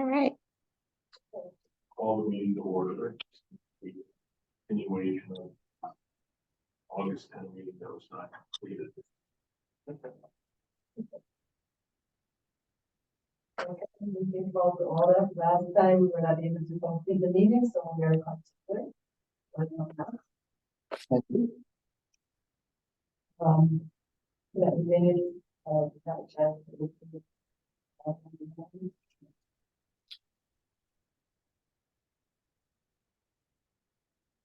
All right. Call the meeting to order. The continuation of August 10 meeting that was not completed. Okay, we can call to order. Last time we were not able to complete the meeting, so we are continuing. Thank you. Yeah, the minutes, that chance to look at the-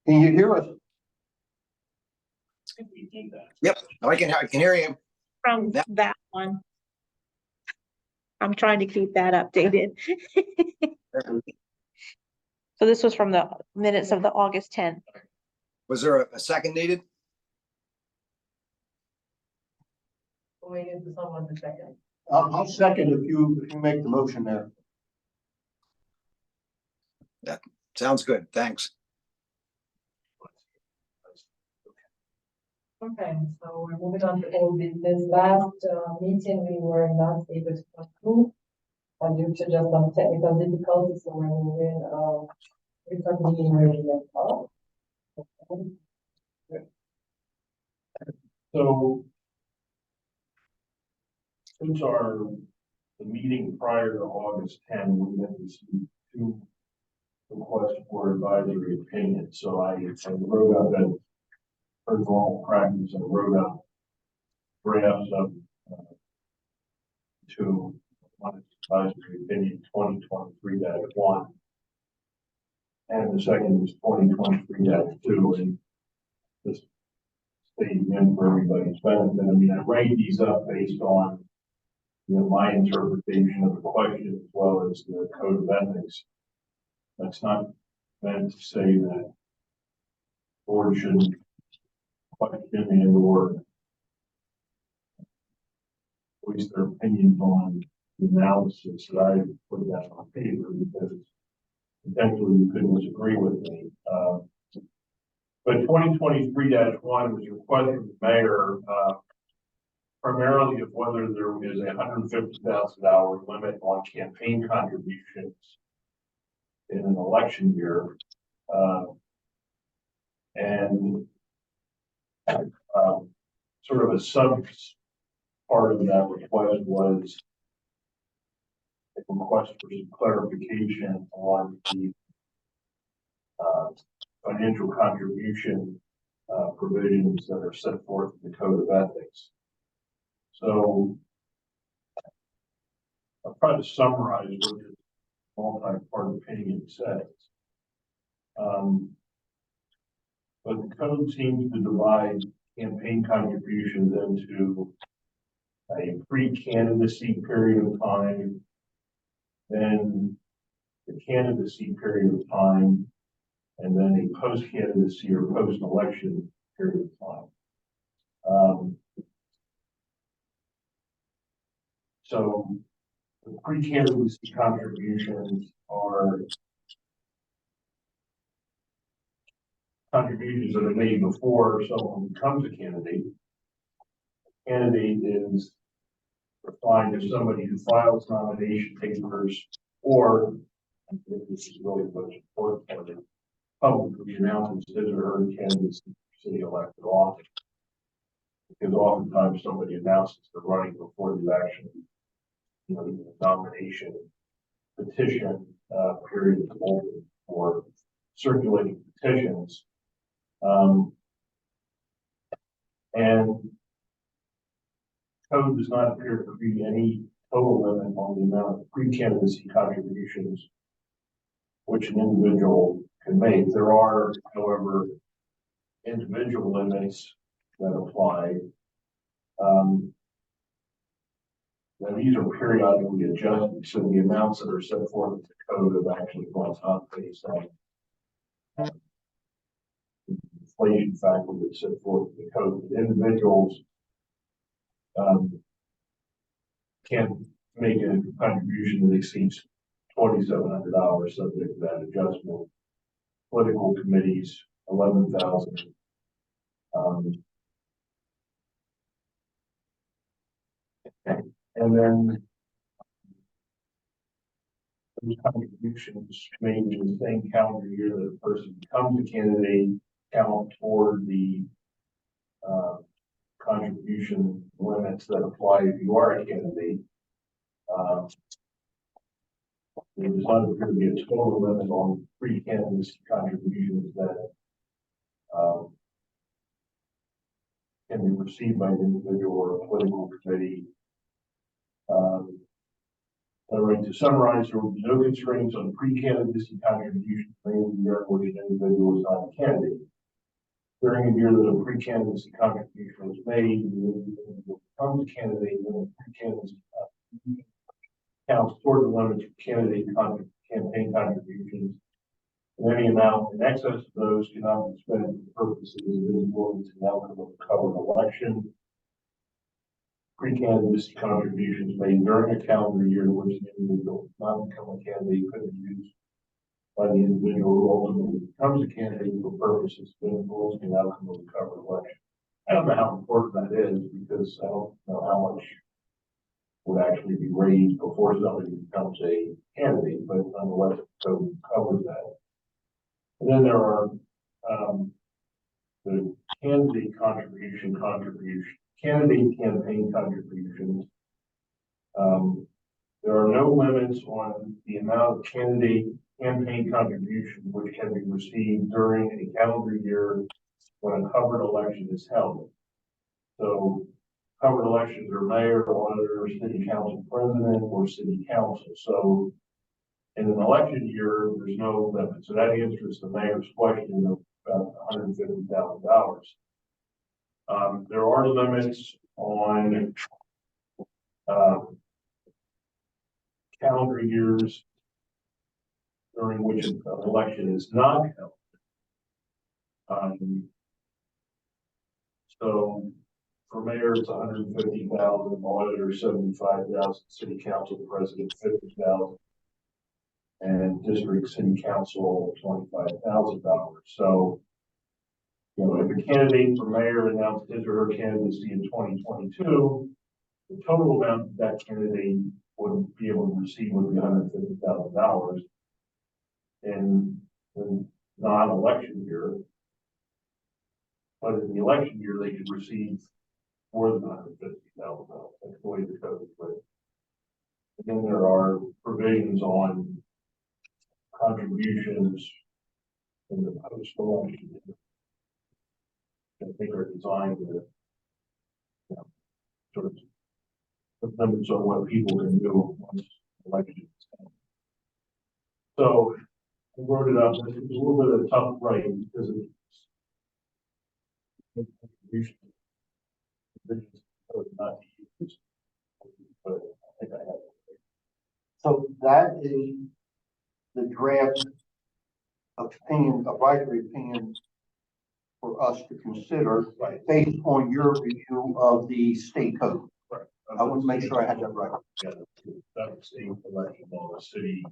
Can you hear us? Yep, I can hear you. From that one. I'm trying to keep that updated. So this was from the minutes of the August 10th. Was there a second needed? Waiting for someone to second. I'll second if you make the motion there. Sounds good, thanks. Okay, so we're moving on to old business. Last meeting, we were not able to conclude due to just some technical difficulties, so we're moving, reconvening where we left off. So since the meeting prior to August 10, we had received two requests for advisory opinion. So I wrote up that per normal practice and wrote up drafts of to one advisory opinion 2023-1. And the second is 2023-2. And just stating in for everybody's benefit. I mean, I write these up based on, my interpretation of the question as well as the code of ethics. That's not meant to say that board shouldn't question and or voice their opinions on the analysis that I put down on paper, because potentially you couldn't disagree with me. But 2023-1 was requested from the mayor, primarily of whether there is a $150,000 limit on campaign contributions in an election year. And sort of a sub part of that request was a request for some clarification on the financial contribution provisions that are set forth in the code of ethics. So I'll try to summarize what the multi-part opinion says. But the code seems to divide campaign contributions into a pre-candidacy period of time, then the candidacy period of time, and then a post-candidacy or post-election period of time. So the pre-candidacy contributions are contributions that are made before someone becomes a candidate. A candidate is defined as somebody who files nomination papers, or this is really what's important for the publicly announces his or her candidacy for city elected office. Because oftentimes somebody announces they're running before the actually, the nomination petition period is open for circulating petitions. And code does not appear to be any total limit on the amount of pre-candidacy contributions which an individual can make. There are, however, individual limits that apply. And these are periodically adjusted, so the amounts that are set forth in the code have actually gone up based on the inflation factor that's set forth in the code. But individuals can make a contribution that exceeds $2,700 subject to that adjustment. Political committees, 11,000. And then those contributions made in the same calendar year that a person becomes a candidate count toward the contribution limits that apply if you are a candidate. There does not appear to be a total limit on pre-candidacy contributions that can be received by an individual or a political committee. All right, to summarize, there will be no constraints on pre-candidacy contributions made in the year in which an individual is not a candidate. During a year that a pre-candidacy contribution was made, the individual becomes a candidate when a pre-candidacy contribution counts toward the limits of campaign contributions. And any amount in excess of those cannot be spent for purposes visible to the outcome of a covered election. Pre-candidacy contributions made during a calendar year in which the individual does not become a candidate could be used by the individual who ultimately becomes a candidate for purposes of influencing the outcome of the covered election. I don't know how important that is because I don't know how much would actually be raised before somebody becomes a candidate, but nonetheless, so covers that. And then there are the candidate candidate campaign contributions. There are no limits on the amount of candidate campaign contribution which can be received during a calendar year when a covered election is held. So covered elections are mayor, auditor, city council president, or city council. So in an election year, there's no limit. So that answers the mayor's question of about $150,000. There are limits on calendar years during which an election is not held. So for mayor, it's 150,000, auditor 75,000, city council president 50,000, and district city council $25,000. So, you know, if a candidate for mayor announced his or her candidacy in 2022, the total amount that candidate would be able to receive would be $150,000 in the non-election year. But in the election year, they could receive more than $150,000. That's the way the code is written. And then there are provisions on contributions in the post-election year. I think are designed to, you know, sort of put limits on what people can do once elections. So I wrote it up. It's a little bit of a tough writing because it's not used, but I think I have it. So that is the draft opinion, advisory opinion for us to consider Right. based on your review of the state code. Right. I want to make sure I had that right. Yeah, that was the election law, the city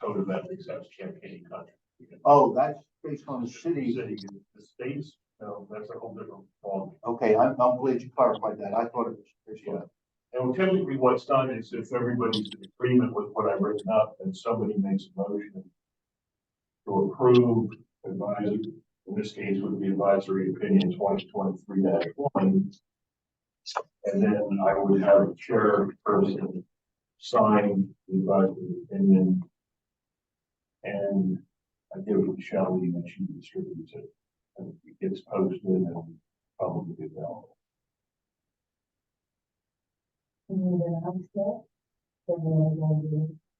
code of ethics, that's campaign contribution. Oh, that's based on the city. The states, no, that's a whole different ballgame. Okay, I'm glad you clarified that. I thought it was based on. And typically what's done is if everybody's in agreement with what I've written up, and somebody makes a motion to approve advisory, in this case would be advisory opinion 2023-1. And then I would have a chairperson sign the advisory opinion. And I give it to Shelley and she distributes it. And it gets posted and publicly available. Yeah,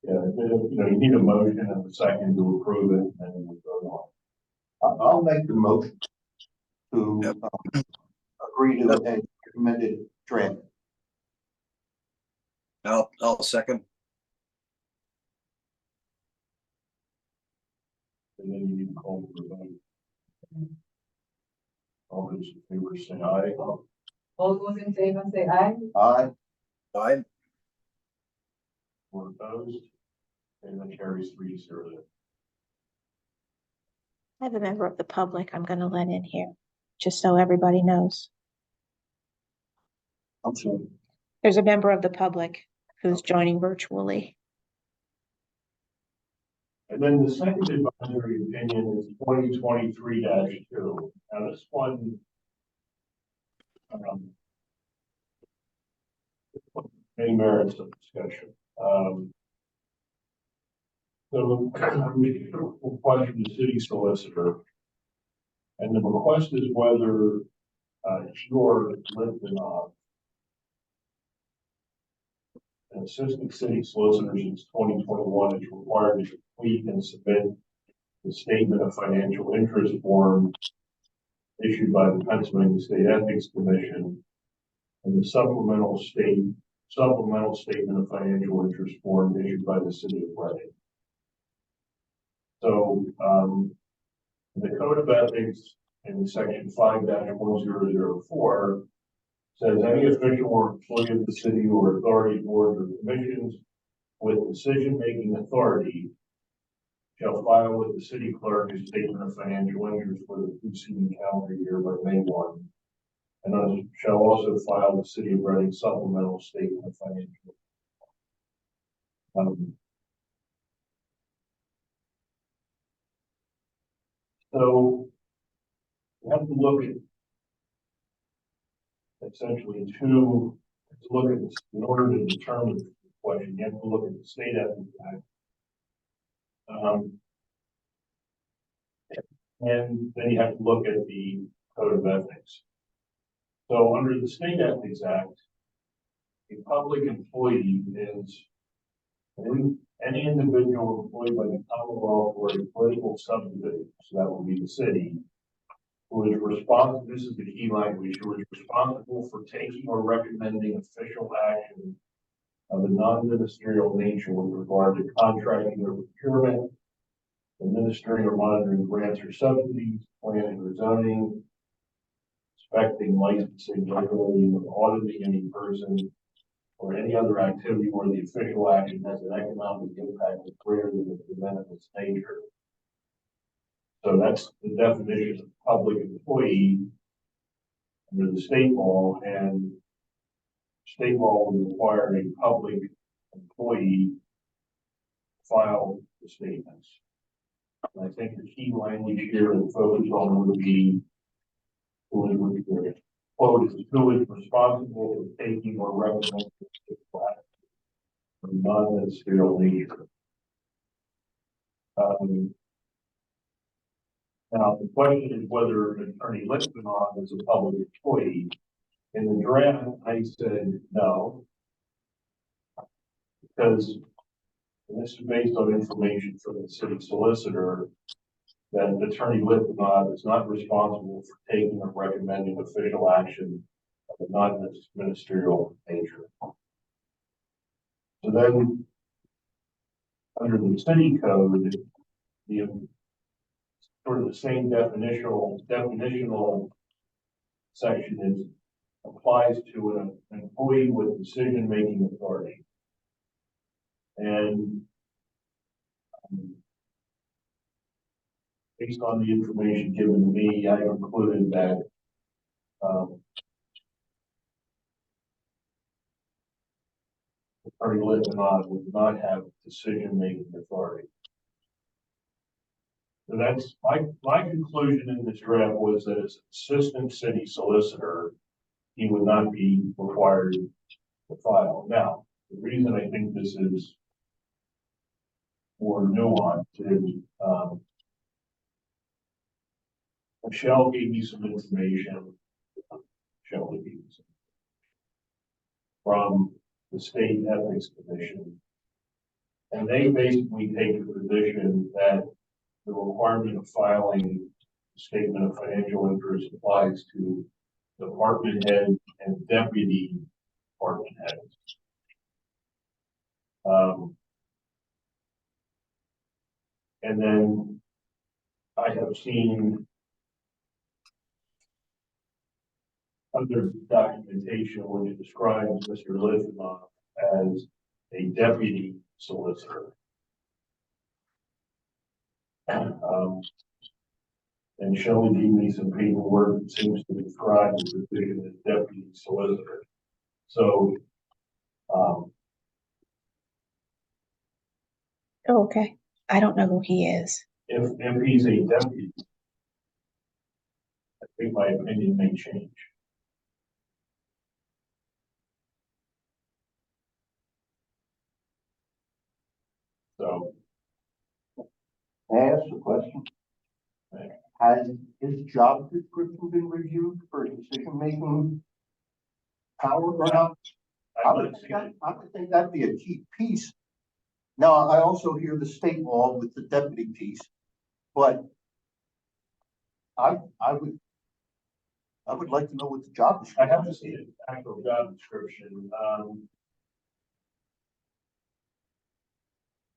you know, you need a motion and a second to approve it, and then we vote on. I'll make the motion to agree to a recommended draft. I'll second. And then you need to call for a vote. All those in favor say aye. All those in favor say aye. Aye. Aye. Or opposed, and then carries 3-0. I have a member of the public I'm gonna let in here, just so everybody knows. I'm sorry. There's a member of the public who's joining virtually. And then the second advisory opinion is 2023-2. Now this one, many merits of discussion. So we requested the city solicitor, and the request is whether your Litvinov, an assistant city solicitor since 2021, is required to complete and submit the statement of financial interest form issued by the Pennsylvania State Ethics Commission and the supplemental statement of financial interest form issued by the city of Reading. So, the Code of Ethics in section 5-1004 says any official or employee of the city or authority, board, or commissions with decision-making authority shall file with the city clerk a statement of financial interest for the preceding calendar year by May 1, and shall also file the city of Reading supplemental statement of financial. So we have to look at essentially to look at this in order to determine the question. You have to look at the State Ethics Act. And then you have to look at the Code of Ethics. So under the State Ethics Act, a public employee is any individual employed by the Commonwealth or a political subdivision, so that will be the city, who is responsible, this is the key language, who is responsible for taking or recommending official action of a non-ministerial nature with regard to contracting or procurement, administering or monitoring grants or subsidies, planning or zoning, inspecting, licensing, regulating, or auditing any person or any other activity where the official action has an economic impact that's greater than the benefit's nature. So that's the definition of public employee under the state law, and state law would require a public employee file the statements. And I think the key language here that focus on would be who is responsible for taking or recommending from non-ministerial nature. Now, the question is whether Attorney Litvinov is a public employee. In the draft, I said no, because this is based on information from the city solicitor that Attorney Litvinov is not responsible for taking or recommending official action of a non-ministerial nature. So then, under the city code, the sort of the same definitional section applies to an employee with decision-making authority. And based on the information given to me, I concluded that Attorney Litvinov would not have decision-making authority. So that's my conclusion in this draft was that as assistant city solicitor, he would not be required to file. Now, the reason I think this is more nuanced is Michelle gave me some information. From the State Ethics Commission, and they basically take the position that the requirement of filing a statement of financial interest applies to department heads and deputy department heads. And then I have seen other documentation which describes Mr. Litvinov as a deputy solicitor. And Shelley gave me some paperwork that seems to describe the position as deputy solicitor. So, Okay. I don't know who he is. If he's a deputy, I think my opinion may change. So, May I ask a question? Has his job description been reviewed for decision-making power or not? I would say I would think that'd be a key piece. Now, I also hear the state law with the deputy piece, but I would like to know what the job I description haven't is. seen an actual job description.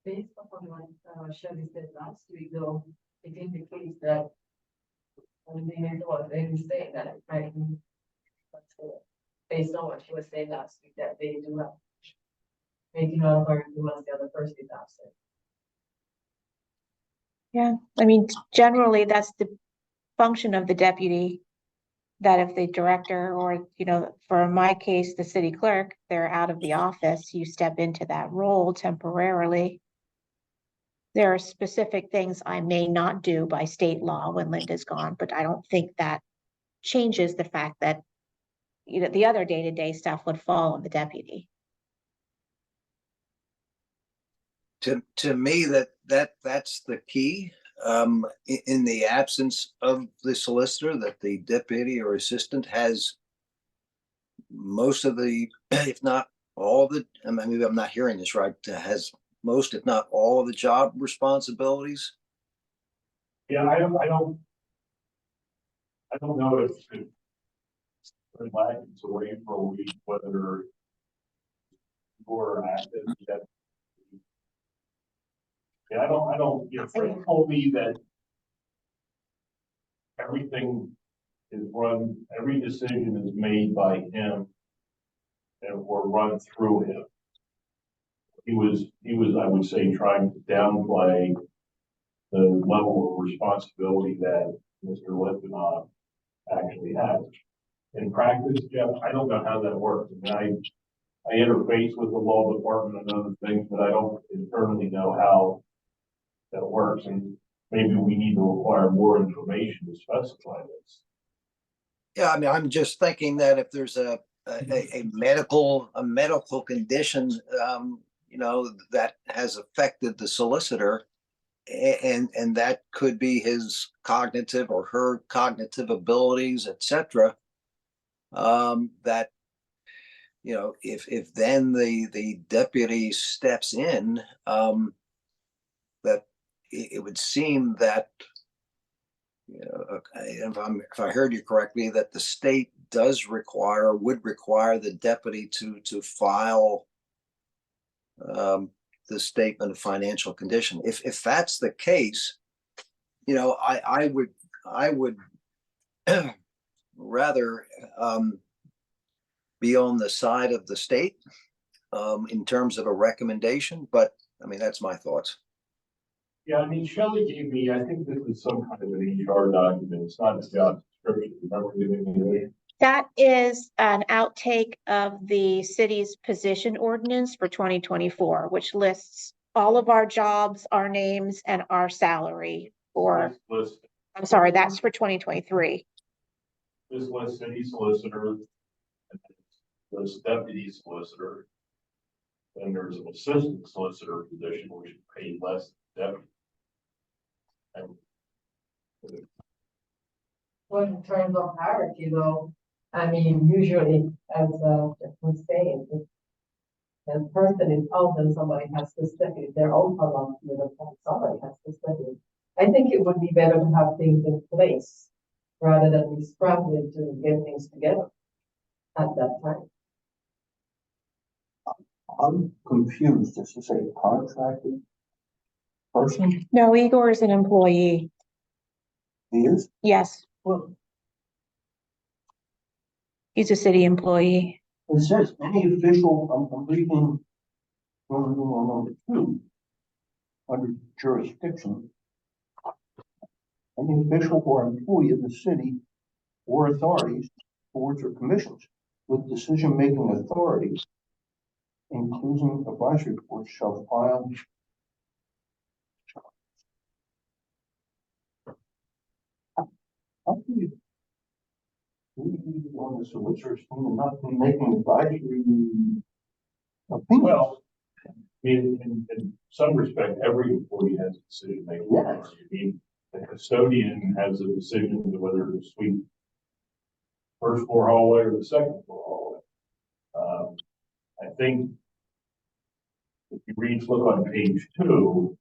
Based upon what Shelley said last week, though, it indicates that they was really saying that, right? Based on what she was saying last week, that they do have, they do not learn who was the other person is absent. Yeah, I mean, generally, that's the function of the deputy. That if the director or, you know, for my case, the city clerk, they're out of the office, you step into that role temporarily. There are specific things I may not do by state law when Linda's gone, but I don't think that changes the fact that, you know, the other day-to-day stuff would fall on the deputy. To me, that's the key. In the absence of the solicitor, that the deputy or assistant has most of the, if not all the, I mean, maybe I'm not hearing this right, has most, if not all of the job responsibilities. Yeah, I don't know if it's lagging away for a week, whether you're active. Yeah, I don't, you know, Frank told me that everything is run, every decision is made by him and or run through him. He was, I would say, trying to downplay the level of responsibility that Mr. Litvinov actually has. In practice, Jeff, I don't know how that works. I mean, I interface with the law department and other things, but I don't internally know how that works. And maybe we need to acquire more information to specify this. Yeah, I mean, I'm just thinking that if there's a medical condition, you know, that has affected the solicitor, and that could be his cognitive or her cognitive abilities, etc. That, you know, if then the deputy steps in, that it would seem that, you know, if I heard you correctly, that the state would require the deputy to file the statement of financial condition. If that's the case, you know, I would rather be on the side of the state in terms of a recommendation, but I mean, that's my thoughts. Yeah, I mean, Shelley gave me, I think this is some kind of an HR document. It's not a job description. Remember giving me that? That is an outtake of the city's position ordinance for 2024, which lists all of our jobs, our names, and our salary for, List, I'm sorry, that's for 2023. this list city solicitor, this deputy solicitor. Then there's an assistant solicitor position, which is paid less than deputy. And Well, in terms of hierarchy, though, I mean, usually, as Jeff was saying, if the person is out and somebody has to step in, they're all along with the point, somebody has to step in. I think it would be better to have things in place rather than be scrambling to get things together at that time. I'm confused. This is a contracted person? No, Igor is an employee. He is? Yes, Well, he's a city employee. it says any official, I'm reading number 2 under jurisdiction. Any official or employee of the city or authorities, boards or commissions with decision-making authority, including advisory boards, shall file How can you? We on the solicitor's team and not be making advisory opinions? Well, in some respect, every employee has a decision-making Yes. authority. I mean, the custodian has a decision as to whether to sweep first floor hallway or the second floor hallway. I think if you look on page 2,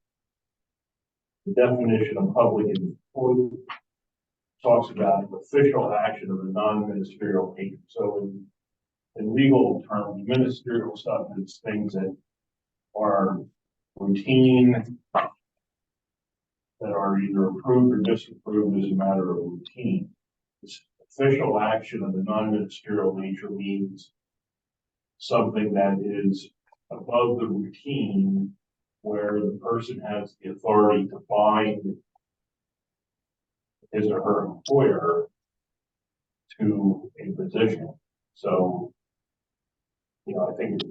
the definition of public employee talks about official action of a non-ministerial nature. So in legal terms, ministerial stuff is things that are routine, that are either approved or disapproved as a matter of routine. This official action of a non-ministerial nature means something that is above the routine, where the person has the authority to bind his or her employer to a position. So, I think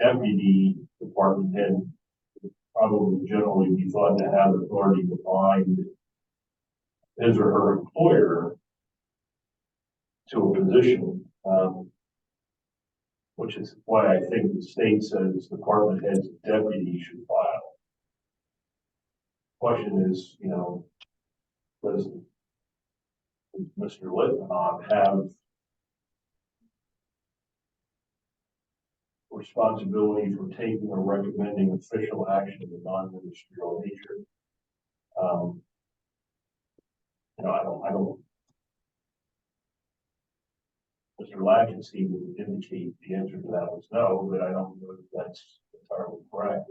deputy department head would probably generally be thought to have authority to bind his or her employer to a position, which is why I think the state says department heads and deputies should file. Question is, does Mr. Litvinov have responsibility for taking or recommending official action of a non-ministerial nature? I don't. Mr. Latkin seemed to indicate the answer to that was no, but I don't know if that's entirely correct.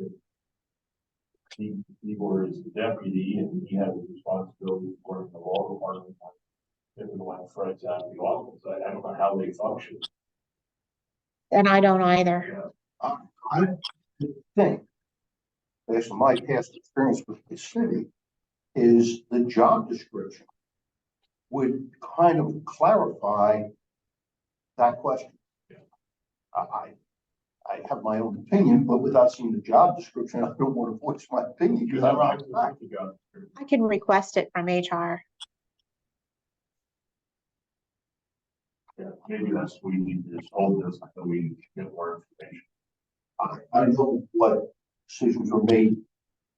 Igor is the deputy and he has a responsibility for the law department. If we want Fred's out of the office, I don't know how they function. And I don't either. I think, based on my past experience with the city, is the job description would kind of clarify that question. I have my own opinion, but without seeing the job description, I don't want to voice my opinion because I'm not. I can request it from HR. Yeah, maybe that's what we need to just hold this until we get more information. I know what decisions were made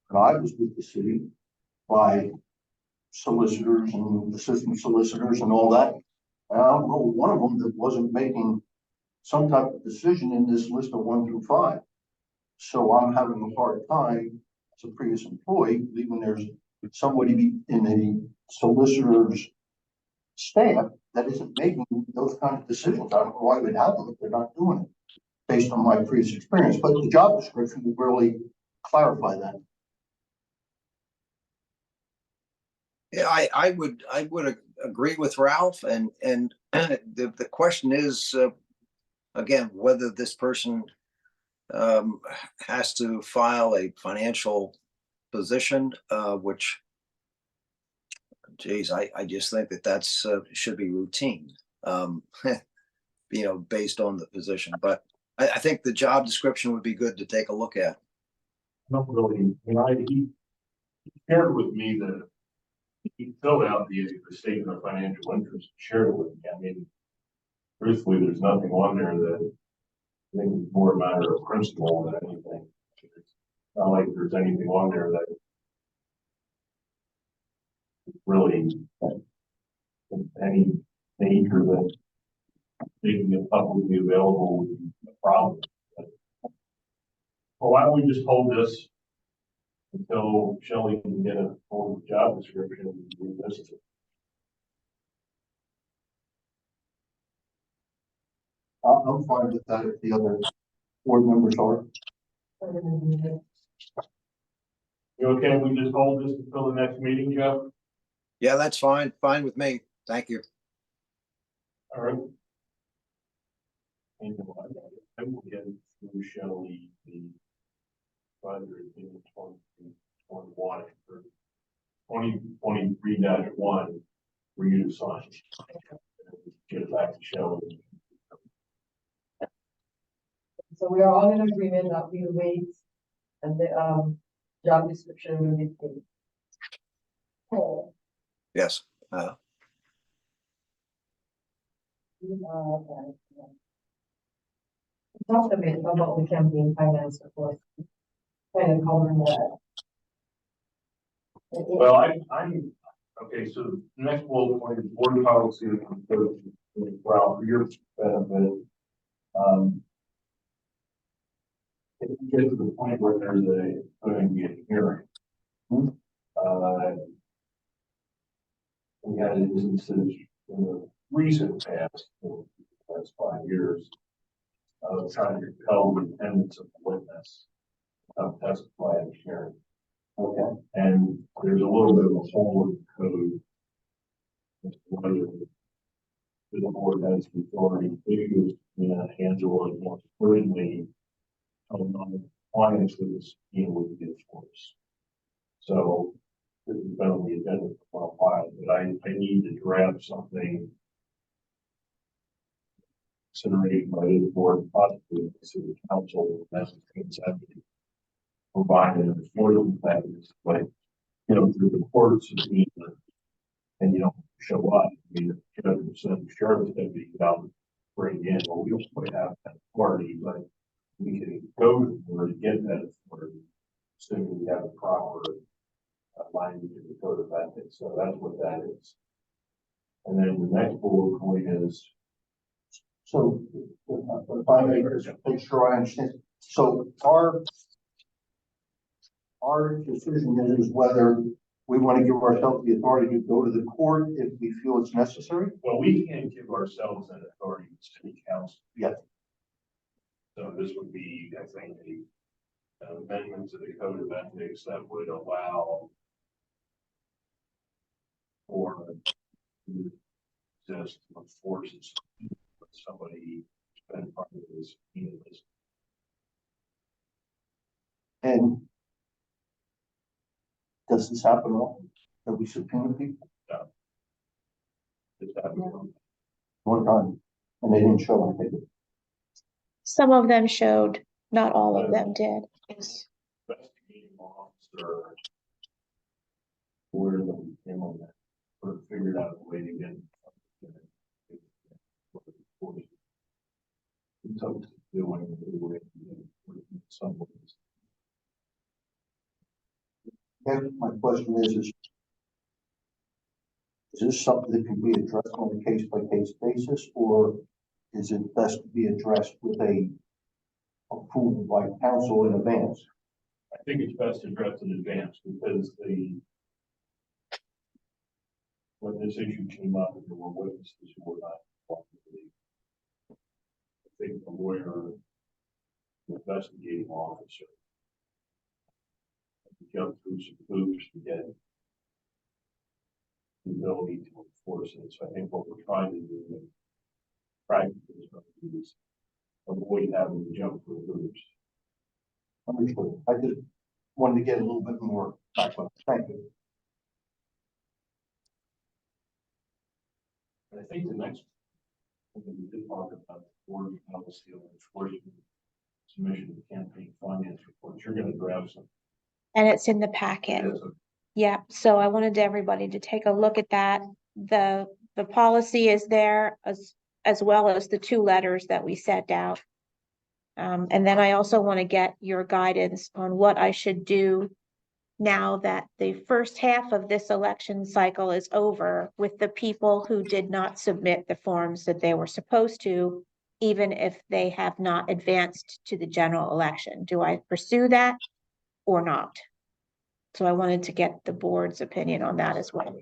when I was with the city by solicitors and assistant solicitors and all that. And I don't know one of them that wasn't making some type of decision in this list of 1 through 5. So I'm having a hard time as a previous employee believing there's somebody in a solicitor's staff that isn't making those kind of decisions. I don't know why we'd have them if they're not doing it based on my previous experience, but the job description will really clarify that. Yeah, I would agree with Ralph, and the question is, again, whether this person has to file a financial position, which, geez, I just think that's should be routine, based on the position. But I think the job description would be good to take a look at. Not really, he shared with me that he filled out the statement of financial interest, shared it with me. I mean, truthfully, there's nothing on there that I think is more a matter of principle than anything. It's not like there's anything on there that really any nature that making it publicly available would be a problem. Well, why don't we just hold this until Shelley can get a full job description and revisit it? I'm fine with that if the other board members are. You okay? We just hold this until the next meeting, Jeff? Yeah, that's fine with me. Thank you. All right. And I will get through Shelley the 2021 or 2023-1 for you to sign. Get it back to Shelley. So we are all in agreement that we'll wait and the job description will be paid. Yes. Okay. Talk a bit about the campaign finance report. Kind of covering that. Well, I'm, okay, so the next bullet point is board policy. Well, for your benefit, if you get to the point where there's going to be a hearing, we had instances in the recent past, the last 5 years, trying to compel the attendance of the witness to testify at a hearing. Okay. And there's a little bit of a hole in the code as to whether the board has the authority to issue a handle and more importantly, non-compliance with this being would be enforced. So this has been on the agenda for a while, but I need to draft something consideration by the board, possibly the city council, as a consent, provided an affordable package, like, you know, through the courts and you don't show up. I mean, if the sheriff's deputy out bring in, well, we don't quite have that authority, but we can go to the board to get that authority, assuming we have a proper language in the code of ethics. So that's what that is. And then the next bullet point is, So, if I may just make sure I understand, so our decision is whether we want to give ourselves the authority to go to the court if we feel it's necessary? well, we can't give ourselves an authority to city council. Yes. So this would be, I think, an amendment to the code of ethics that would allow for just forces somebody spend part of this. And does this happen often, that we subpoena people one time and they didn't show anything? Some of them showed, not all of them did. Investigating officer. Where we came on that, or figured out a way to get. And my question is this something that can be addressed on a case-by-case basis, or is it best to be addressed with a approval by council in advance? I think it's best addressed in advance because when this issue came up, there were witnesses who were not involved in the, I think the lawyer, the investigating officer, jumped through some hoops to get the ability to enforce it. So I think what we're trying to do in practice is avoid having to jump through hoops. Understood. I just wanted to get a little bit more background. Thank you. And I think the next thing we did talk about the board policy on enforcement submission of campaign finance reports. You're going to draft some. And it's in the packet. Yeah, so I wanted everybody to take a look at that. The policy is there as well as the 2 letters that we sent out. And then I also want to get your guidance on what I should do now that the first half of this election cycle is over with the people who did not submit the forms that they were supposed to, even if they have not advanced to the general election. Do I pursue that or not? So I wanted to get the board's opinion on that as well.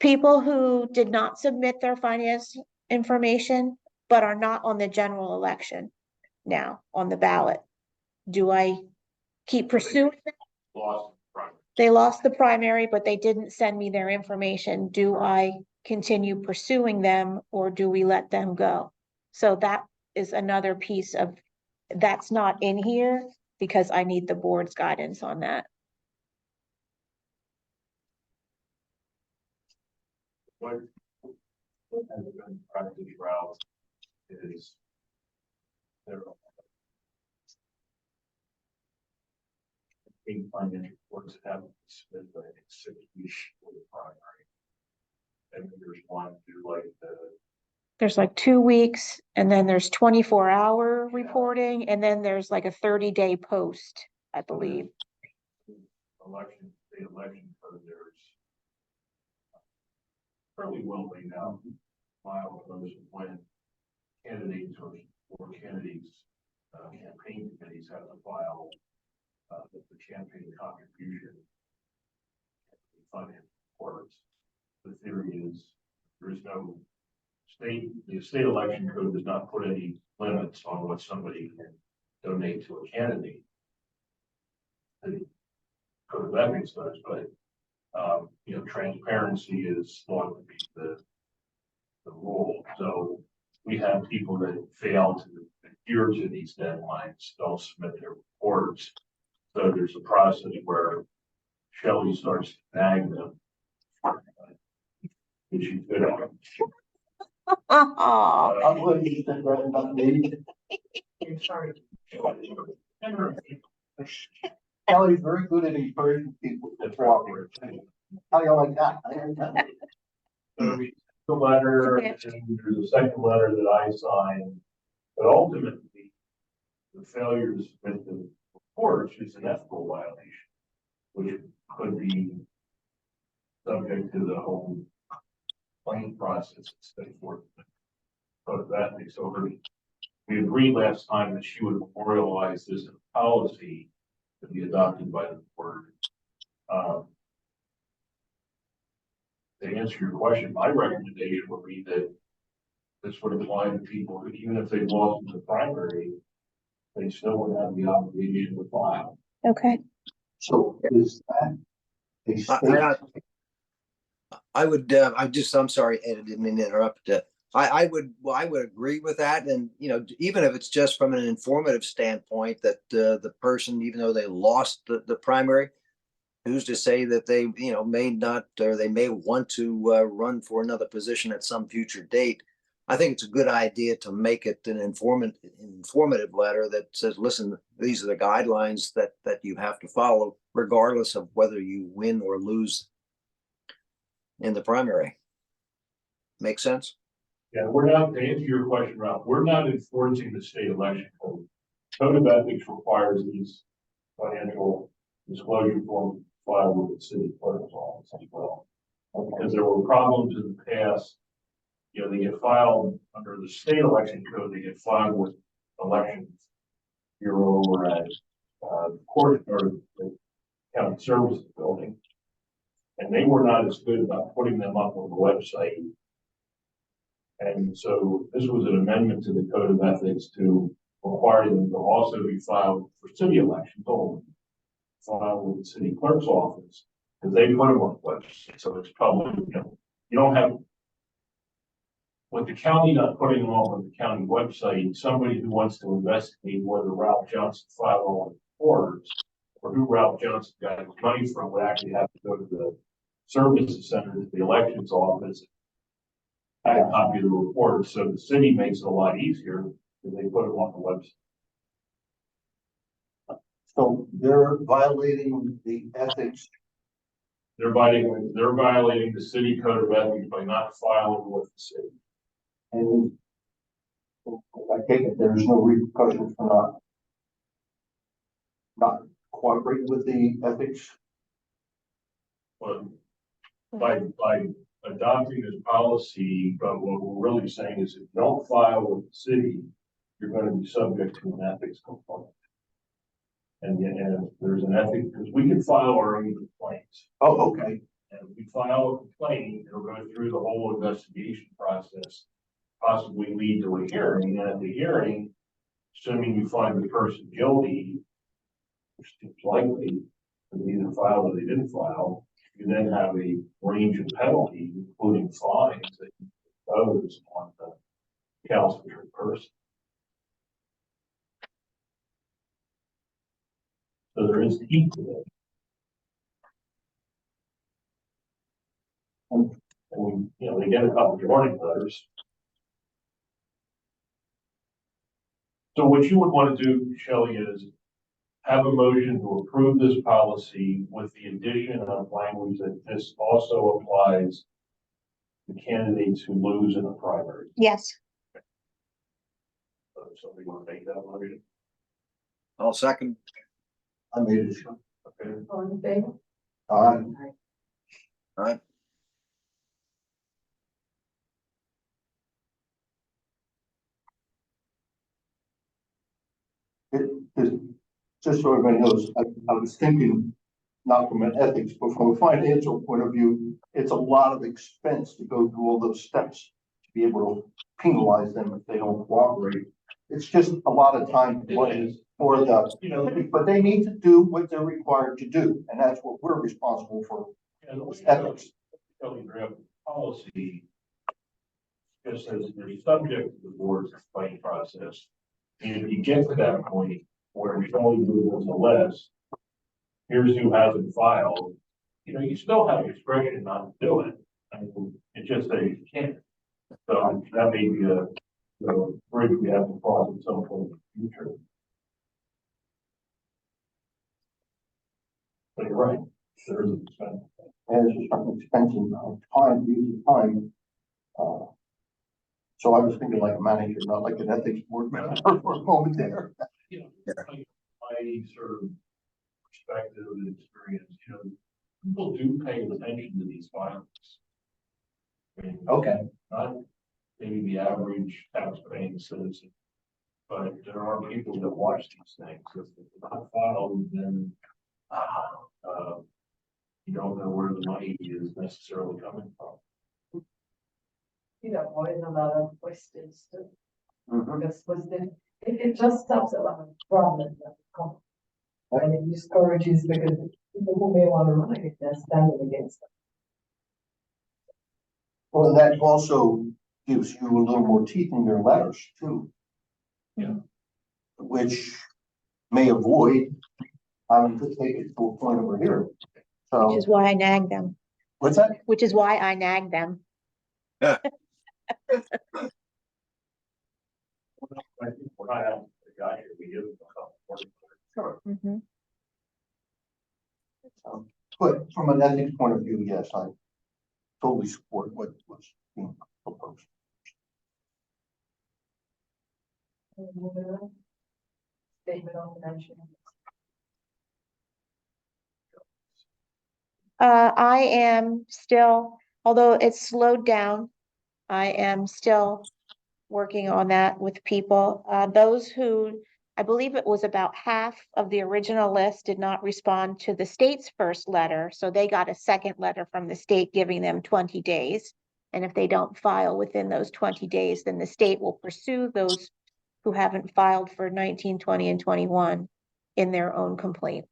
People who did not submit their finance information, but are not on the general election now on the ballot. Do I keep pursuing them? They lost the primary, but they didn't send me their information. Do I continue pursuing them or do we let them go? So that is another piece of, that's not in here because I need the board's guidance on that. What has been practice route is there are financial reports that haven't been submitted by 6 weeks for the primary. And there's one to like there's like 2 weeks, and then there's 24-hour reporting, and then there's like a 30-day post, I believe. Election, state election code, there's fairly well laid out milestones of when candidates or candidates, campaign committees have to file the campaign contribution funding reports. The theory is there is no the state election code does not put any limits on what somebody can donate to a candidate. The code of ethics does, but you know, transparency is thought to be the rule. So we have people that fail to adhere to these deadlines, don't submit their reports. So there's a process where Shelley starts to nag them. And she's good at it. Oh, I'm glad you said that about me. Sorry. Kelly's very good at encouraging people to cooperate. How you like that? I like that. So we the letter, and there's a second letter that I signed, but ultimately, the failures with the reports is an ethical violation, which could be subject to the whole claim process and so forth. But that makes over. We agreed last time that she would memorialize this policy to be adopted by the board. To answer your question, my recommendation would be that this would apply to people who, even if they lost in the primary, they still would have the obligation to file. okay. So is that a I, state? I'm sorry, Ed, I didn't mean to interrupt. I would agree with that. And, you know, even if it's just from an informative standpoint that the person, even though they lost the primary, who's to say that they, you know, may not, or they may want to run for another position at some future date. I think it's a good idea to make it an informative letter that says, listen, these are the guidelines that you have to follow, regardless of whether you win or lose in the primary. Make sense? Yeah, we're not, to answer your question, Ralph, we're not enforcing the state election code. Code of ethics requires these financial disclosure forms filed with the city clerk's office as well. Because there were problems in the past, you know, they get filed under the state election code, they get filed with elections bureau or at court or the county services building. And they were not as good about putting them up on the website. And so this was an amendment to the code of ethics to require them to also be filed for city elections only. Filed with the city clerk's office, because they put them on the website, so it's public. You know, you don't have, with the county not putting them on the county website, somebody who wants to investigate whether Ralph Johnson filed all the reports or who Ralph Johnson got his money from would actually have to go to the services center, to the elections office, and a copy of the report. So the city makes it a lot easier because they put them on the website. So they're violating the ethics. They're violating the city code of ethics by not filing with the city. And I take it there's no repercussions for not cooperating with the ethics. But by adopting this policy, but what we're really saying is if you don't file with the city, you're going to be subject to an ethics complaint. And there's an ethics, because we can file our own complaints. Oh, okay. And if we file a complaint, it'll go through the whole investigation process, possibly lead to a hearing. And at the hearing, assuming you find the person guilty, which seems likely, they either filed or they didn't file, you then have a range of penalties, including fines that you impose on the recalcitrant person. So there is heat to it. And we, you know, they get a couple of warning letters. So what you would want to do, Shelley, is have a motion to approve this policy with the addition of language that this also applies to candidates who lose in the primary. Yes. Somebody want to make that motion? I'll second. I made it. Okay, All in favor? All right. It, just so everybody knows, I was thinking, not from an ethics, but from a financial point of view, it's a lot of expense to go through all those steps to be able to penalize them if they don't cooperate. It's just a lot of time and money for the, you know, but they need to do what they're required to do, and that's what we're responsible for. and the way Ethics. Kelly Graham policy just says they're subject to the board's complaint process. And if you get to that point where we only do it unless here's who hasn't filed, you know, you still have discretion not to do it. I mean, it's just that you can't. So that may be a bridge we have to cross at some point in the future. But you're right, there is an expense. And it's just an expensive time, using time. So I was thinking like a manager, not like an ethics board member for a moment there. You know, my sort of perspective and experience, you know, people do pay attention to these filings. I mean, Okay. not maybe the average tax-paying citizen, but there are people that watch these things. If it's not filed, then you don't know where the money is necessarily coming from. You know, avoid a lot of questions too. Mhm. Because it just stops a lot of problems that come. And it discourages because people who may want to run it, they're standing against them. Well, that also gives you a little more teeth in your letters too. Yeah. Which may avoid having to take it to a point over here. Which is So, why I nag them, what's that? which is why I nag them. I think we're not having the guy here, we give him a couple. Sure. Mhm. But from an ethics point of view, yes, I totally support what was being proposed. Statement on financial. I am still, although it's slowed down, I am still working on that with people. Those who, I believe it was about half of the original list did not respond to the state's first letter. So they got a second letter from the state giving them 20 days. And if they don't file within those 20 days, then the state will pursue those who haven't filed for 19, 20, and 21 in their own complaint.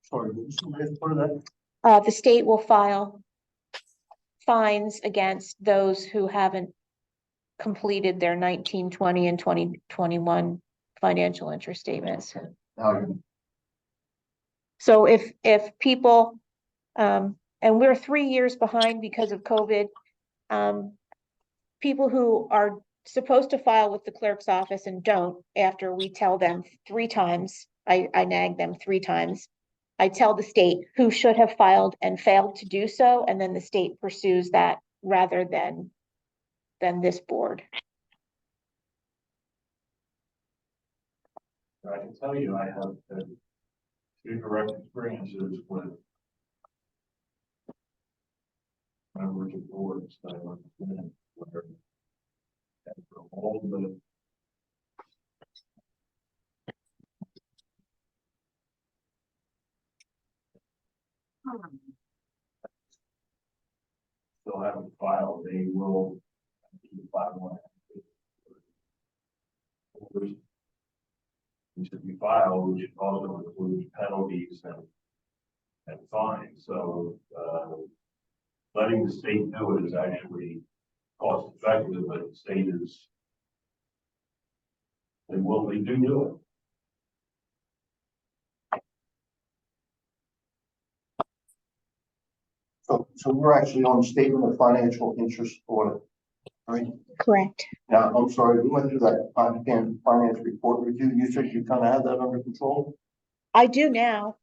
Sorry, what was the last part of that? The state will file fines against those who haven't completed their 19, 20, and 2021 financial interest statements. Now, So if people, and we're 3 years behind because of COVID, people who are supposed to file with the clerk's office and don't, after we tell them 3 times, I nag them 3 times. I tell the state who should have filed and failed to do so, and then the state pursues that rather than this board. I can tell you, I have had 2 direct experiences with members of boards that I represent, where after all the still haven't filed, they will file one. It should be filed, which also includes penalties and fines, so, letting the state do it is actually cost effective, but the state is, they do it. so we're actually on statement of financial interest audit, right? Correct. Now, I'm sorry, we went through that finance report review. You said you kind of had that under control? I do now.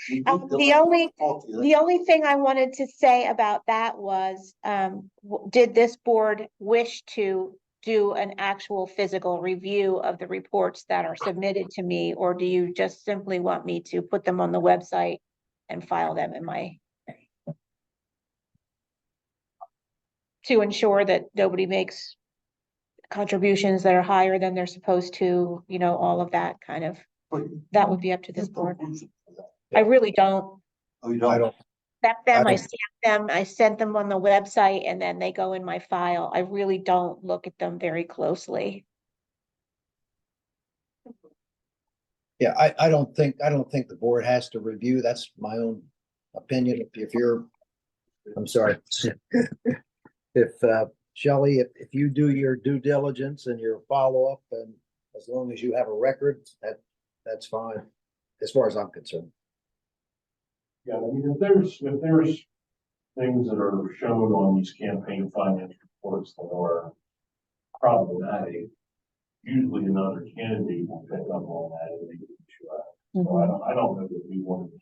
You The did. only, Talk to you. the only thing I wanted to say about that was, did this board wish to do an actual physical review of the reports that are submitted to me, or do you just simply want me to put them on the website and file them in my to ensure that nobody makes contributions that are higher than they're supposed to, you know, all of that kind of, But that would be up to this there's no board. reason for that. I really don't Oh, you I don't? don't, accept them, I don't- stamp them, I send them on the website, and then they go in my file. I really don't look at them very closely. yeah, I don't think the board has to review. That's my own opinion. If you're, I'm sorry. If, Shelley, if you do your due diligence and your follow-up, and as long as you have a record, that's fine, as far as I'm concerned. Yeah, I mean, if there's things that are shown on these campaign finance reports that are problematic, usually another candidate will pick up on that and make an issue out of it. So I don't know that we want to,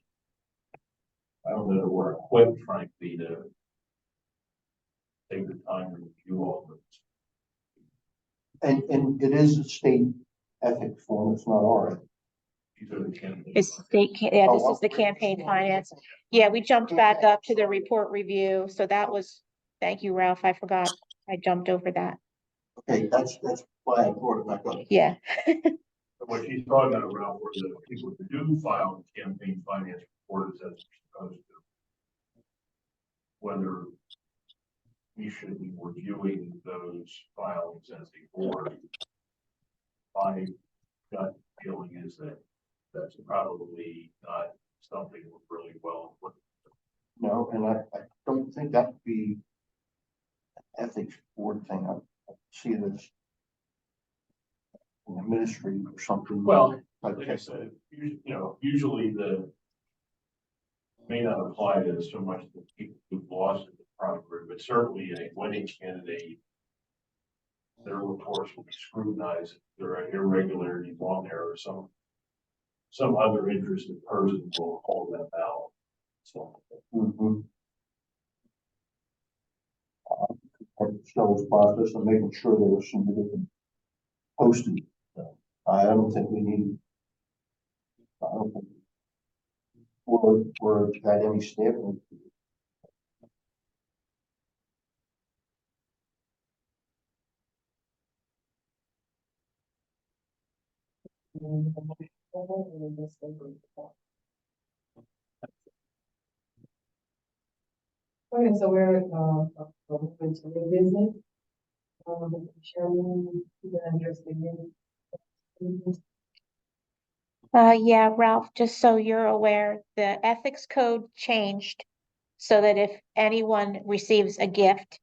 I don't know that we're equipped, frankly, to take the time to review all of it. And it is a state ethics form, it's not ours. These are the campaign. It's state, yeah, this Oh, is the campaign finance. Yeah, we jumped back up to the report review, so that was, thank you, Ralph, I forgot, I jumped over that, Okay, that's why I brought it back up. yeah. What she's talking about, Ralph, were the people who do file the campaign finance reports as they're supposed to. Whether we should be reviewing those filings as a board. My gut feeling is that that's probably not something we're really well equipped. No, and I don't think that would be an ethics board thing. I see it as an administrative or something. Well, like I said, usually may not apply to so much the people who've lost in the primary, but certainly a winning candidate, their reports will be scrutinized. If there are irregularities on there or some other interested person will call them out. So, Mhm. Part of the sales process and making sure there was some different posted. I don't think we need. I don't think. Or got any statement. Okay, so we're, going to new business. Chairman, you can address the meeting. Yeah, Ralph, just so you're aware, the ethics code changed so that if anyone receives a gift,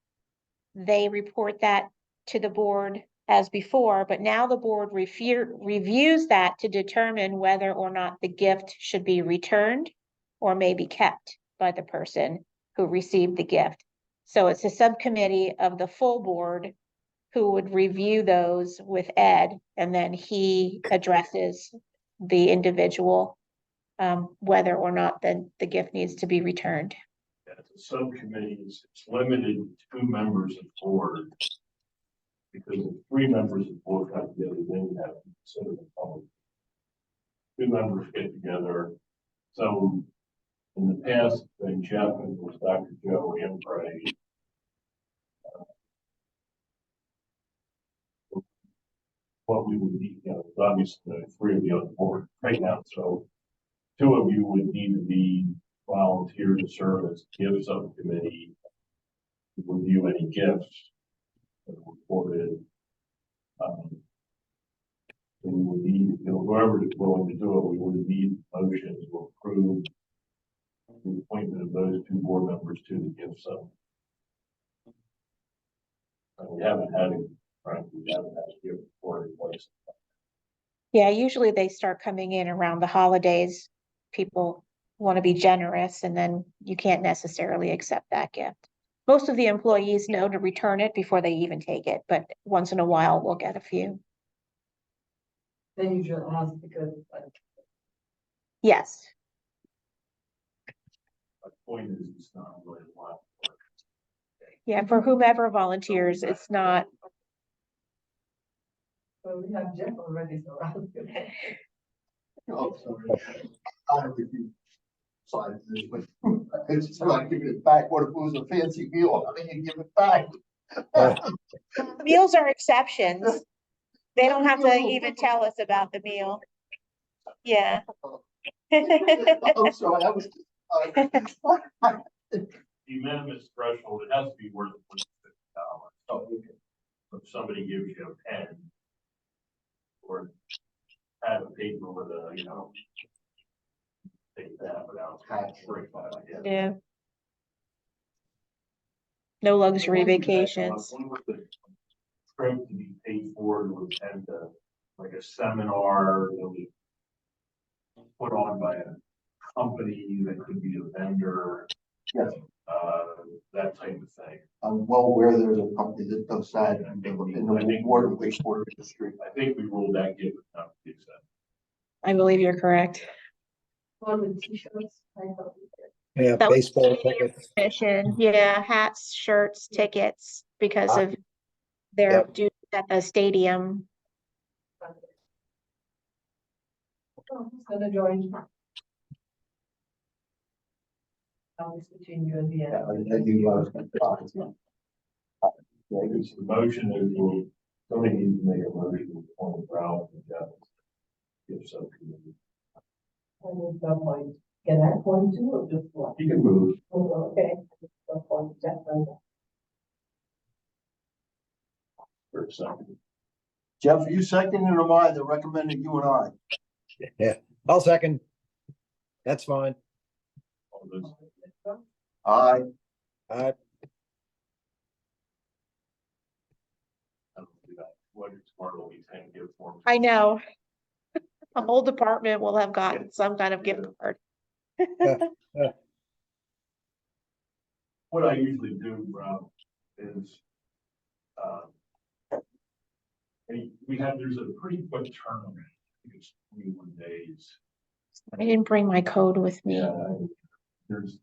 they report that to the board as before, but now the board reviews that to determine whether or not the gift should be returned or may be kept by the person who received the gift. So it's a subcommittee of the full board who would review those with Ed, and then he addresses the individual, whether or not the gift needs to be returned. as a subcommittee, it's limited to 2 members of the board. Because if 3 members of the board come together, then you have to consider the public. 2 members get together. So in the past, when Jeff and was Dr. Joe Ambray, what we would need, obviously 3 of the other board right now. So 2 of you would need to be volunteer to serve as gift subcommittee to review any gifts that were reported. And we would need, whoever is willing to do it, we would need motion to approve the appointment of those 2 board members to the gift sub. And we haven't had it, frankly, we haven't had a gift before in place. Yeah, usually they start coming in around the holidays. People want to be generous, and then you can't necessarily accept that gift. Most of the employees know to return it before they even take it, but once in a while we'll get a few. Then you should ask because Yes, My point is, it's not really a lot. of work. yeah, for whomever volunteers, it's not, So we have Jeff already, so I'll give it. Oh, sorry. I have to keep side this, but it's just like giving it back. What if it was a fancy meal? How do you give it back? Meals are exceptions. They don't have to even tell us about the meal. Yeah. I'm sorry, I was. The minimum threshold, it has to be worth $50. Oh, okay. If somebody gives you a pen or pad of paper with a, take that without shrink that, yeah. Yeah. No luxury vacations. One with the trip to be paid for, it would tend to, like a seminar, that was put on by a company that could be a vendor, Yes, that type of thing. I'm well aware there's a company that does that in the water wastewater industry. I think we ruled that given enough to accept. I believe you're correct. For the t-shirts, I thought we did. Yeah, That was baseball tickets. Mission, yeah, hats, shirts, tickets, because of their Yep. duties at the stadium. Oh, who's gonna join? Between you and the. Yeah, I do, Yeah, it's the motion is, somebody needs to make a motion to appoint Ralph and Jeff. If so, And at some point, can I point to or just one? you can move. Oh, okay. So point Jeff and For a second. Jeff, are you second or am I that recommended you and I? Yeah, I'll second. That's fine. All those, Aye. I, I don't do that. What is tomorrow will be 10 gift forms. I know. A whole department will have gotten some kind of gift card. What I usually do, Rob, is, there's a pretty quick turnaround. I think it's 21 days. I didn't bring my code with me. Yeah, there's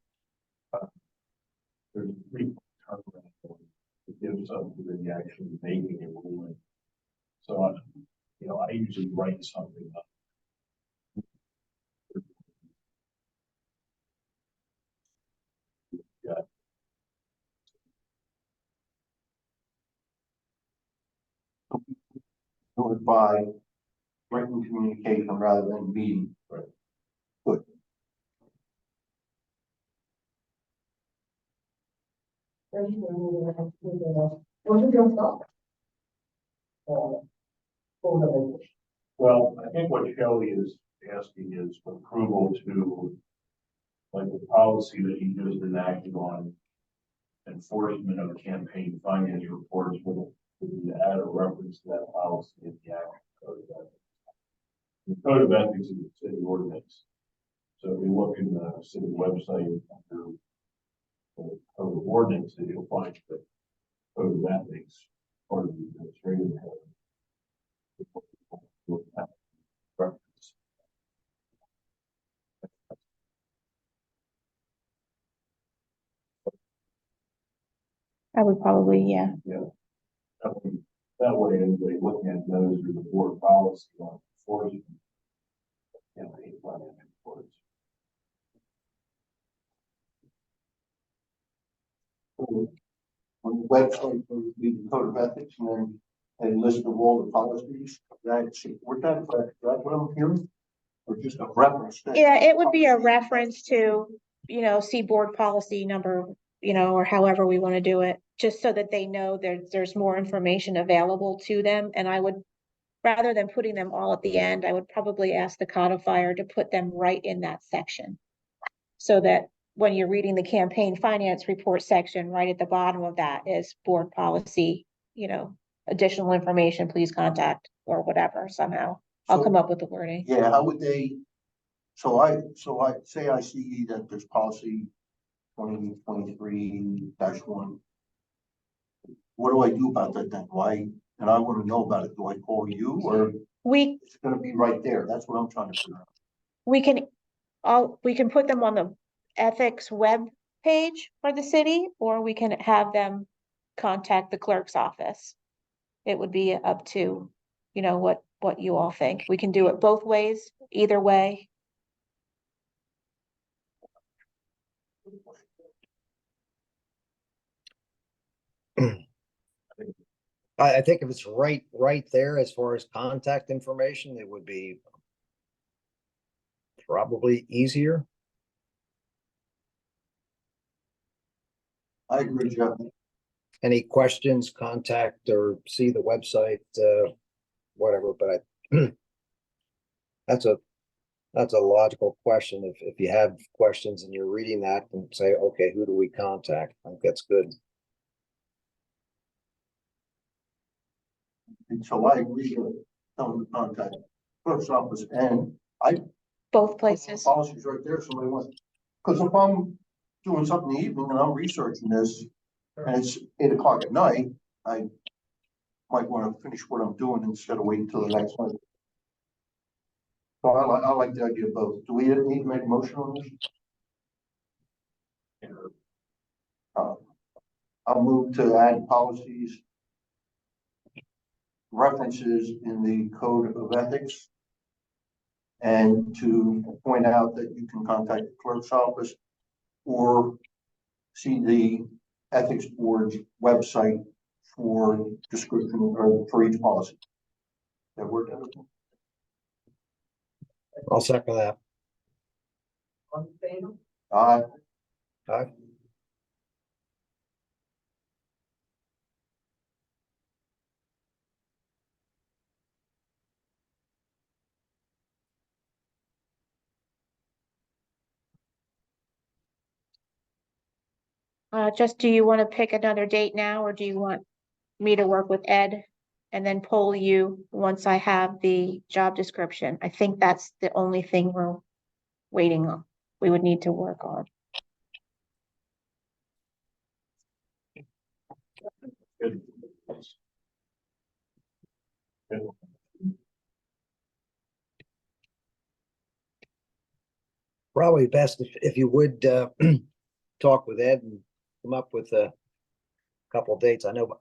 a pretty quick turnaround. It gives up to the actually making a ruling. So, I usually write something up. Yeah. Do it by written communication rather than meeting. Right. Good. what is your thought? For the. Well, I think what Shelley is asking is approval to, like, the policy that you just enacted on enforcement of campaign finance reports would be to add a reference to that policy in the action code of ethics. The code of ethics is a city ordinance. So if you look in the city website under the code of ordinances, you'll find that code of ethics part of the administrative code. Reference. I would probably, yeah. That way, anybody looking at those are the board policy on enforcement. Campaign finance reports. On the website, there would be the code of ethics and then a list of all the policies that support that. Is that what I'm hearing? Or just a reference? to- Yeah, it would be a reference to, see board policy number, or however we want to do it, just so that they know there's more information available to them. And I would, rather than putting them all at the end, I would probably ask the codifier to put them right in that section. So that when you're reading the campaign finance report section, right at the bottom of that is board policy, additional information, please contact, or whatever, somehow. I'll come up with the wording. Yeah, how would they? So I say I see that there's policy 2023-1. What do I do about that then? And I want to know about it. Do I call you or We it's gonna be right there? That's what I'm trying to figure out. we can put them on the ethics web page for the city, or we can have them contact the clerk's office. It would be up to you know, what you all think. We can do it both ways, either way. I think if it's right there as far as contact information, it would be probably easier. I agree, Jeff. Any questions, contact or see the website, whatever, but that's a logical question. If you have questions and you're reading that and say, okay, who do we contact? I think that's good. And so I agree with some of the contact clerk's office, and I Both places. policies right there, somebody wants, because if I'm doing something in the evening and I'm researching this, and it's 8 o'clock at night, I might want to finish what I'm doing instead of waiting till the next one. So I like the idea of both. Do we need to make a motion on this? I'll move to add policies, references in the code of ethics, and to point out that you can contact the clerk's office or see the ethics board's website for description or for each policy. That worked out? I'll second that. On favor? Aye. Aye. Just, do you want to pick another date now, or do you want me to work with Ed and then poll you once I have the job description? I think that's the only thing we're waiting on. We would need to work on. Good. Good. Probably best if you would talk with Ed and come up with a couple of dates. I know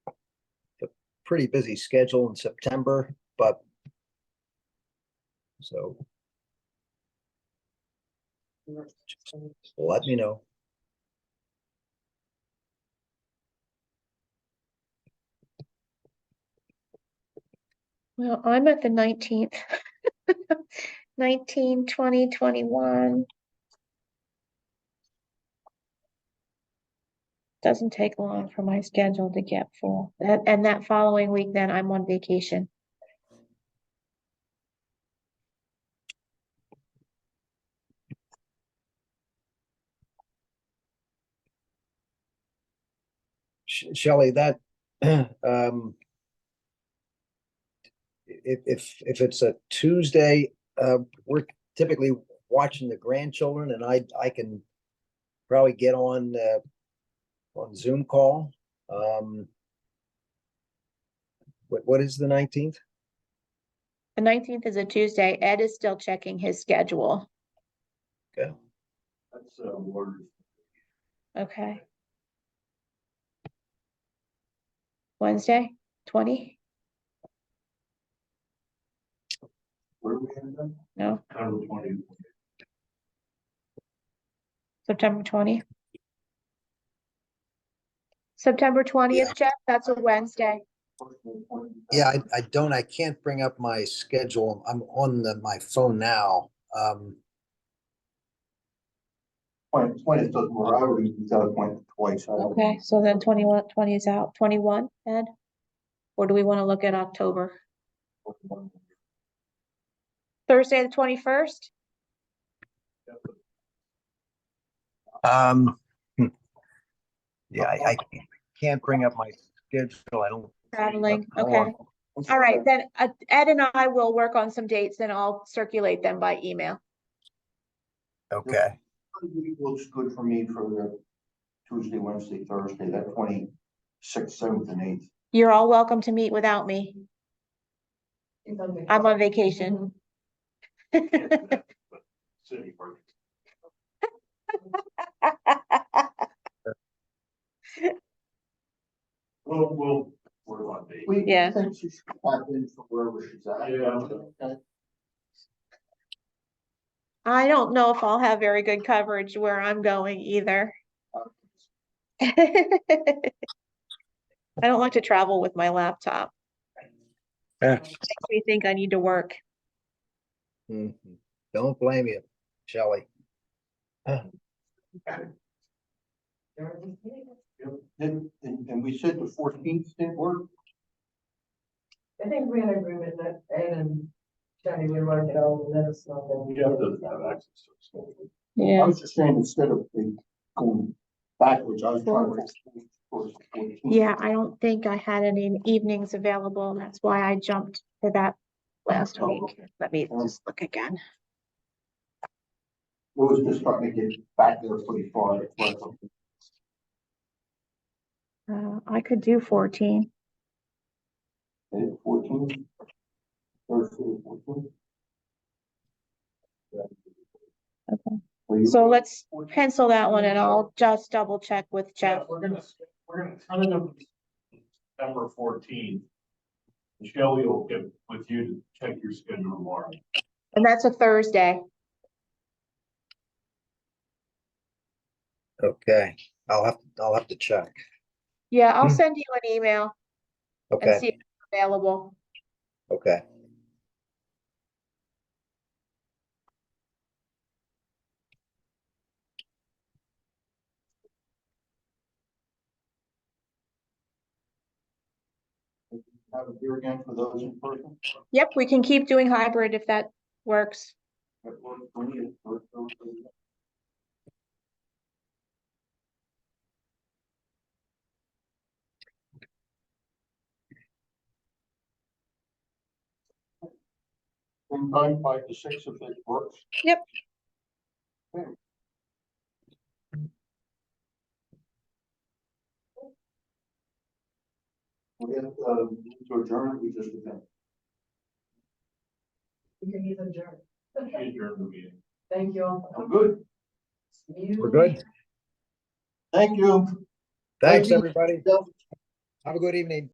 a pretty busy schedule in September, but so let me know. Well, I'm at the 19th. 19, 20, 21. Doesn't take long for my schedule to get full. And that following week, then I'm on vacation. Shelley, that if it's a Tuesday, we're typically watching the grandchildren, and I can probably get on Zoom call. What is the 19th? The 19th is a Tuesday. Ed is still checking his schedule. Okay. That's Warner's. Okay. Wednesday, 20? Where are we headed then? No, September 20. September 20. September 20th, Jeff, that's a Wednesday. Yeah, I can't bring up my schedule. I'm on my phone now. 20th doesn't work. I already got a point twice. I don't- Okay, so then 21, 20 is out. 21, Ed? Or do we want to look at October? Thursday, the 21st? Hmm. Yeah, I can't bring up my schedule. I don't. Traveling, Hold okay. on. All right, then Ed and I will work on some dates and I'll circulate them by email. Okay. It looks good for me for the Tuesday, Wednesday, Thursday, that 26th, 7th, and 8th. You're all welcome to meet without me. It's on I'm on vacation. City Park. We'll We're on date. We Yeah. think she should tap in from wherever she's at. Yeah. Okay. I don't know if I'll have very good coverage where I'm going either. I don't like to travel with my laptop. Yeah. Makes me think I need to work. Mhm. Don't blame you, Shelley. And we said the 14th didn't work. I think we had agreement that Ed and Johnny will work it out and let us know. We have to have access to the schedule. I Yeah. was just saying, instead of going backwards, I was trying to. go towards the 14th. Yeah, I don't think I had any evenings available. That's why I jumped to that last week. Let me just look again. It was just starting to get back there pretty far. I could do 14. 14. Thursday, 14. Okay. So let's pencil that one and I'll just double check with Yeah, Jeff. we're gonna tentative September 14th. Shelley will get with you to check your schedule tomorrow. And that's a Thursday. Okay, I'll have to check. Yeah, I'll send you an email and Okay, see if it's available. okay. Have a beer again for those in person. Yep, we can keep doing hybrid if that works. That works for me. It works for me. Same time, 5 to 6 if it works. Yep. Okay. We have to adjourn, we just adjourned. You can either adjourn. She adjourned the meeting. Thank you all. I'm good. We're good. Thank you. Thanks, Thank you. everybody. Have a good evening.